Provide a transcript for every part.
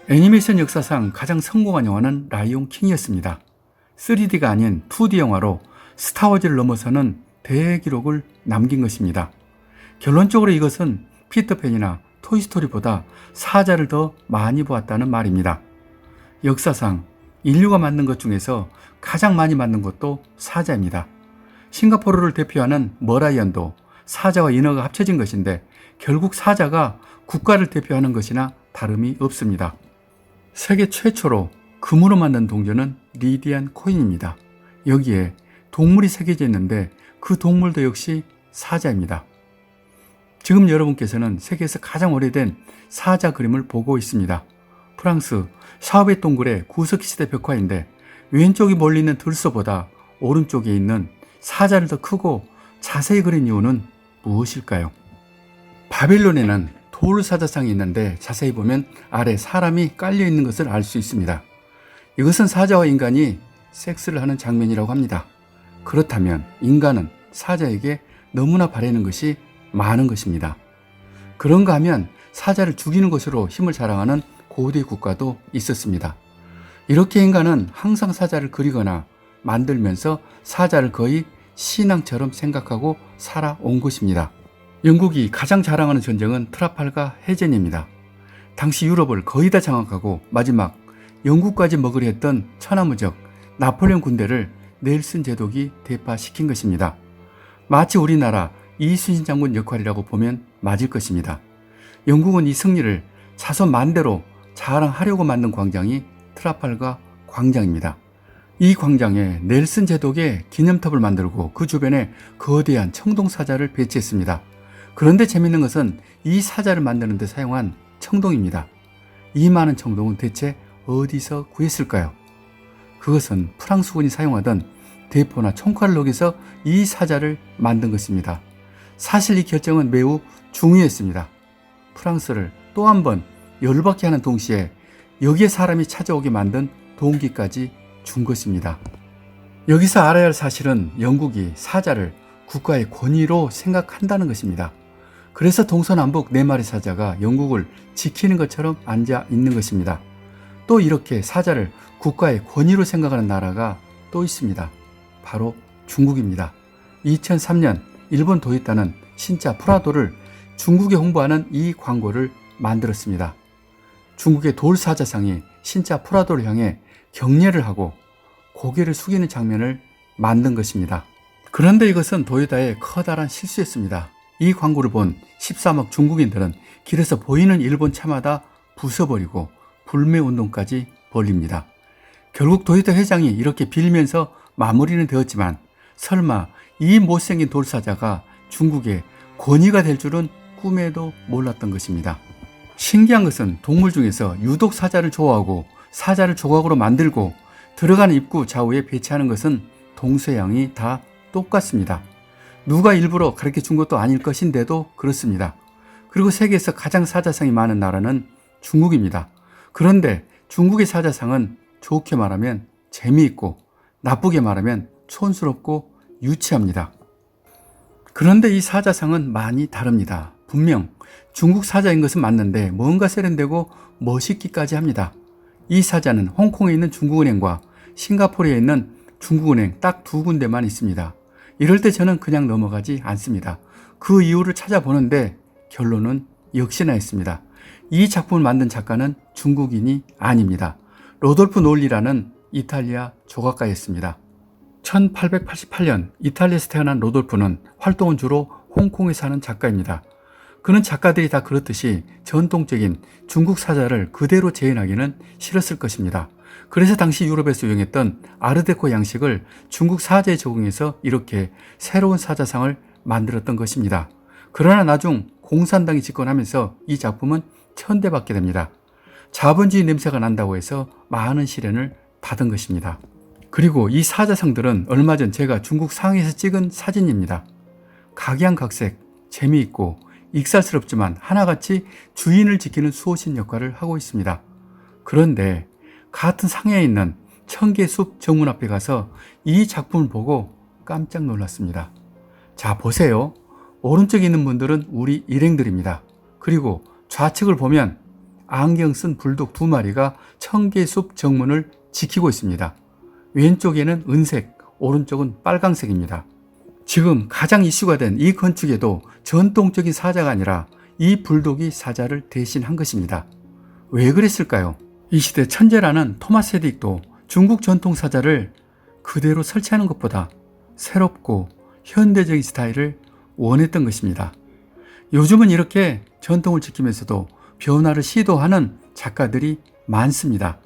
애니메이션 역사상 가장 성공한 영화는 라이온 킹이었습니다. 3D가 아닌 2D 영화로 스타워즈를 넘어서는 대기록을 남긴 것입니다. 결론적으로 이것은 피터팬이나 토이스토리보다 사자를 더 많이 보았다는 말입니다. 역사상 인류가 만든 것 중에서 가장 많이 만든 것도 사자입니다. 싱가포르를 대표하는 머라이언도 사자와 인어가 합쳐진 것인데 결국 사자가 국가를 대표하는 것이나 다름이 없습니다. 세계 최초로 금으로 만든 동전은 리디안 코인입니다. 여기에 동물이 새겨져 있는데 그 동물도 역시 사자입니다. 지금 여러분께서는 세계에서 가장 오래된 사자 그림을 보고 있습니다. 프랑스 샤오베 동굴의 구석기 시대 벽화인데 왼쪽이 멀리 있는 들소보다 오른쪽에 있는 사자를 더 크고 자세히 그린 이유는 무엇일까요? 바빌론에는 돌 사자상이 있는데 자세히 보면 아래 사람이 깔려 있는 것을 알 수 있습니다. 이것은 사자와 인간이 섹스를 하는 장면이라고 합니다. 그렇다면 인간은 사자에게 너무나 바라는 것이 많은 것입니다. 그런가 하면 사자를 죽이는 것으로 힘을 자랑하는 고대 국가도 있었습니다. 이렇게 인간은 항상 사자를 그리거나 만들면서 사자를 거의 신앙처럼 생각하고 살아온 것입니다. 영국이 가장 자랑하는 전쟁은 트라팔가 해전입니다. 당시 유럽을 거의 다 장악하고 마지막 영국까지 먹으려 했던 천하무적 나폴레옹 군대를 넬슨 제독이 대파시킨 것입니다. 마치 우리나라 이순신 장군 역할이라고 보면 맞을 것입니다. 영국은 이 승리를 자손 만대로 자랑하려고 만든 광장이 트라팔가 광장입니다. 이 광장에 넬슨 제독의 기념탑을 만들고 그 주변에 거대한 청동사자를 배치했습니다. 그런데 재밌는 것은 이 사자를 만드는 데 사용한 청동입니다. 이 많은 청동은 대체 어디서 구했을까요? 그것은 프랑스군이 사용하던 대포나 총칼을 녹여서 이 사자를 만든 것입니다. 사실 이 결정은 매우 중요했습니다. 프랑스를 또 한 번 열받게 하는 동시에 여기에 사람이 찾아오게 만든 동기까지 준 것입니다. 여기서 알아야 할 사실은 영국이 사자를 국가의 권위로 생각한다는 것입니다. 그래서 동서남북 4마리 사자가 영국을 지키는 것처럼 앉아 있는 것입니다. 또 이렇게 사자를 국가의 권위로 생각하는 나라가 또 있습니다. 바로 중국입니다. 2003년 일본 도요타는 신차 프라도를 중국에 홍보하는 이 광고를 만들었습니다. 중국의 돌사자상이 신차 프라도를 향해 경례를 하고 고개를 숙이는 장면을 만든 것입니다. 그런데 이것은 도요타의 커다란 실수였습니다. 이 광고를 본 13억 중국인들은 길에서 보이는 일본 차마다 부숴버리고 불매운동까지 벌립니다. 결국 도요타 회장이 이렇게 빌면서 마무리는 되었지만 설마 이 못생긴 돌사자가 중국의 권위가 될 줄은 꿈에도 몰랐던 것입니다. 신기한 것은 동물 중에서 유독 사자를 좋아하고 사자를 조각으로 만들고 들어가는 입구 좌우에 배치하는 것은 동서양이 다 똑같습니다. 누가 일부러 가르쳐 준 것도 아닐 것인데도 그렇습니다. 그리고 세계에서 가장 사자상이 많은 나라는 중국입니다. 그런데 중국의 사자상은 좋게 말하면 재미있고 나쁘게 말하면 촌스럽고 유치합니다. 그런데 이 사자상은 많이 다릅니다. 분명 중국 사자인 것은 맞는데 뭔가 세련되고 멋있기까지 합니다. 이 사자는 홍콩에 있는 중국은행과 싱가포르에 있는 중국은행 딱 2군데만 있습니다. 이럴 때 저는 그냥 넘어가지 않습니다. 그 이유를 찾아보는데 결론은 역시나 있습니다. 이 작품을 만든 작가는 중국인이 아닙니다. 로돌프 놀리라는 이탈리아 조각가였습니다. 1888년 이탈리아에서 태어난 로돌프는 활동은 주로 홍콩에 사는 작가입니다. 그는 작가들이 다 그렇듯이 전통적인 중국 사자를 그대로 재현하기는 싫었을 것입니다. 그래서 당시 유럽에서 유행했던 아르데코 양식을 중국 사자에 적용해서 이렇게 새로운 사자상을 만들었던 것입니다. 그러나 나중 공산당이 집권하면서 이 작품은 천대받게 됩니다. 자본주의 냄새가 난다고 해서 많은 시련을 받은 것입니다. 그리고 이 사자상들은 얼마 전 제가 중국 상해에서 찍은 사진입니다. 각양각색, 재미있고 익살스럽지만 하나같이 주인을 지키는 수호신 역할을 하고 있습니다. 그런데 같은 상해에 있는 청계숲 정문 앞에 가서 이 작품을 보고 깜짝 놀랐습니다. 자, 보세요. 오른쪽에 있는 분들은 우리 일행들입니다. 그리고 좌측을 보면 안경 쓴 불독 2마리가 청계숲 정문을 지키고 있습니다. 왼쪽에는 은색, 오른쪽은 빨강색입니다. 지금 가장 이슈가 된 이 건축에도 전통적인 사자가 아니라 이 불독이 사자를 대신한 것입니다. 왜 그랬을까요? 이 시대 천재라는 토마스 헤딕도 중국 전통 사자를 그대로 설치하는 것보다 새롭고 현대적인 스타일을 원했던 것입니다. 요즘은 이렇게 전통을 지키면서도 변화를 시도하는 작가들이 많습니다.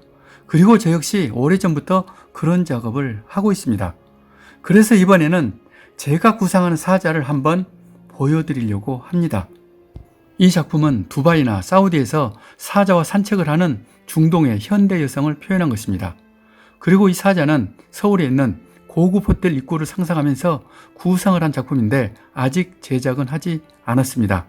그리고 저 역시 오래전부터 그런 작업을 하고 있습니다. 그래서 이번에는 제가 구상하는 사자를 한번 보여드리려고 합니다. 이 작품은 두바이나 사우디에서 사자와 산책을 하는 중동의 현대 여성을 표현한 것입니다. 그리고 이 사자는 서울에 있는 고급 호텔 입구를 상상하면서 구상을 한 작품인데 아직 제작은 하지 않았습니다.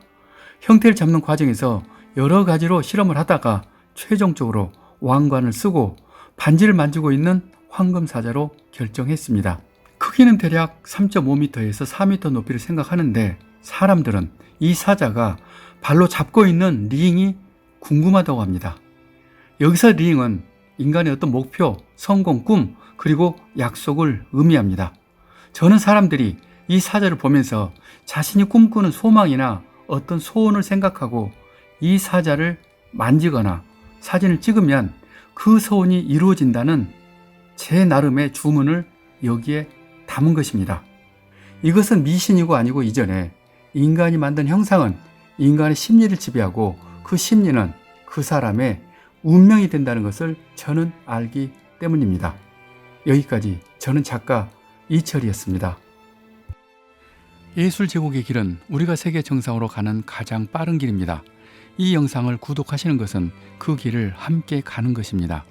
형태를 잡는 과정에서 여러 가지로 실험을 하다가 최종적으로 왕관을 쓰고 반지를 만지고 있는 황금사자로 결정했습니다. 크기는 대략 3.5m에서 4m 높이를 생각하는데 사람들은 이 사자가 발로 잡고 있는 링이 궁금하다고 합니다. 여기서 링은 인간의 어떤 목표, 성공, 꿈, 그리고 약속을 의미합니다. 저는 사람들이 이 사자를 보면서 자신이 꿈꾸는 소망이나 어떤 소원을 생각하고 이 사자를 만지거나 사진을 찍으면 그 소원이 이루어진다는 제 나름의 주문을 여기에 담은 것입니다. 이것은 미신이고 아니고 이전에 인간이 만든 형상은 인간의 심리를 지배하고 그 심리는 그 사람의 운명이 된다는 것을 저는 알기 때문입니다. 여기까지 저는 작가 이철이었습니다. 예술 제국의 길은 우리가 세계 정상으로 가는 가장 빠른 길입니다. 이 영상을 구독하시는 것은 그 길을 함께 가는 것입니다.